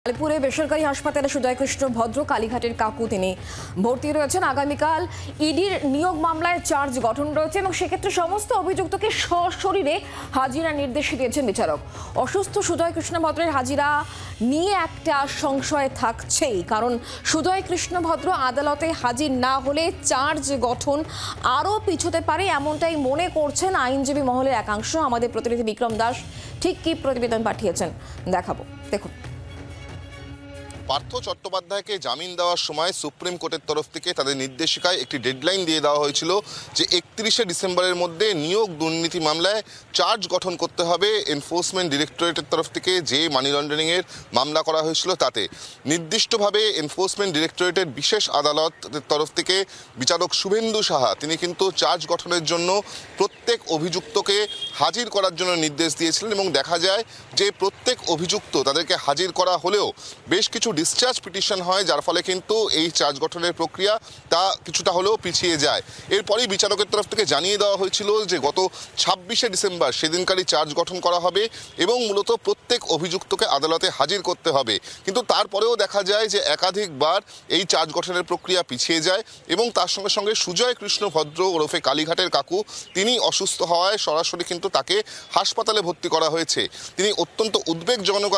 আলিপুরে বেসরকারি হাসপাতালে সুজয় কৃষ্ণ ভদ্র কালীঘাটের কাকু তিনি ভর্তি রয়েছেন। আগামীকাল ইডির নিয়োগ মামলায় চার্জ গঠন রয়েছে এবং সেক্ষেত্রে সমস্ত অভিযুক্তকে সশরীরে হাজিরা নির্দেশ দিয়েছেন বিচারক। অসুস্থ সুজয় কৃষ্ণ ভদ্রের হাজিরা নিয়ে একটা সংশয় থাকছেই, কারণ সুজয় কৃষ্ণ ভদ্র আদালতে হাজির না হলে চার্জ গঠন আরও পিছোতে পারে, এমনটাই মনে করছেন আইনজীবী মহলের একাংশ। আমাদের প্রতিনিধি বিক্রম দাস ঠিক কি প্রতিবেদন পাঠিয়েছেন দেখাবো, দেখুন। পার্থ চট্টোপাধ্যায়কে জামিন দেওয়ার সময় সুপ্রিম কোর্টের তরফ থেকে তাদের নির্দেশিকায় একটি ডেডলাইন দিয়ে দেওয়া হয়েছিল যে 31শে ডিসেম্বরের মধ্যে নিয়োগ দুর্নীতি মামলায় চার্জ গঠন করতে হবে। এনফোর্সমেন্ট ডিরেক্টরেটের তরফ থেকে যে মানি লন্ডারিংয়ের মামলা করা হয়েছিল তাতে নির্দিষ্টভাবে এনফোর্সমেন্ট ডিরেক্টরেটের বিশেষ আদালতের তরফ থেকে বিচারক শুভেন্দু সাহা তিনি কিন্তু চার্জ গঠনের জন্য প্রত্যেক অভিযুক্তকে হাজির করার জন্য নির্দেশ দিয়েছিলেন এবং দেখা যায় যে প্রত্যেক অভিযুক্ত তাদেরকে হাজির করা হলেও বেশ কিছু ডিসচার্জ পিটিশন হয়, যার ফলে কিন্তু এই চার্জ গঠনের প্রক্রিয়া তা কিছুটা হলেও পিছিয়ে যায়। এরপরেই বিচারকের তরফ থেকে জানিয়ে দেওয়া হয়েছিল যে গত 26শে ডিসেম্বর সেদিনকারই চার্জ গঠন করা হবে এবং মূলত প্রত্যেক অভিযুক্তকে আদালতে হাজির করতে হবে। কিন্তু তারপরেও দেখা যায় যে একাধিকবার এই চার্জ গঠনের প্রক্রিয়া পিছিয়ে যায় এবং তার সঙ্গে সঙ্গে সুজয় কৃষ্ণ ভদ্র ওরফে কালীঘাটের কাকু তিনি অসুস্থ হওয়ায় সরাসরি কিন্তু তাকে হাসপাতালে ভর্তি করা হয়েছে। তিনি অত্যন্ত উদ্বেগজনক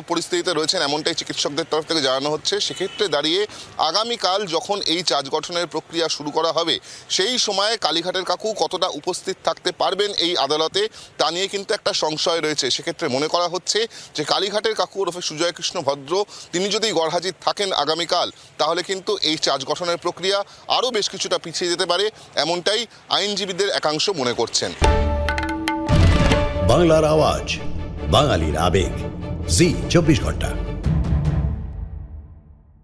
পরিস্থিতিতে রয়েছেন এমনটাই চিকিৎসকদের তরফ থেকে জানানো হচ্ছে। সেক্ষেত্রে দাঁড়িয়ে আগামীকাল যখন এই চার্জ গঠনের প্রক্রিয়া শুরু করা হবে সেই সময়ে কালীঘাটের কাকু কতটা উপস্থিত থাকতে পারবেন এই আদালতে তা নিয়ে কিন্তু একটা সংশয় রয়েছে। সেক্ষেত্রে মনে করা হচ্ছে যে কালীঘাটের কাকু ওরফে সুজয় কৃষ্ণ ভদ্র তিনি যদি গড়হাজির থাকেন আগামীকাল তাহলে কিন্তু এই চার্জ গঠনের প্রক্রিয়া আরও বেশ কিছুটা পিছিয়ে যেতে পারে, এমনটাই আইনজীবীদের একাংশ মনে করছেন। বাংলার আওয়াজ, বাঙালির আবেগ, জি 24 ঘন্টা।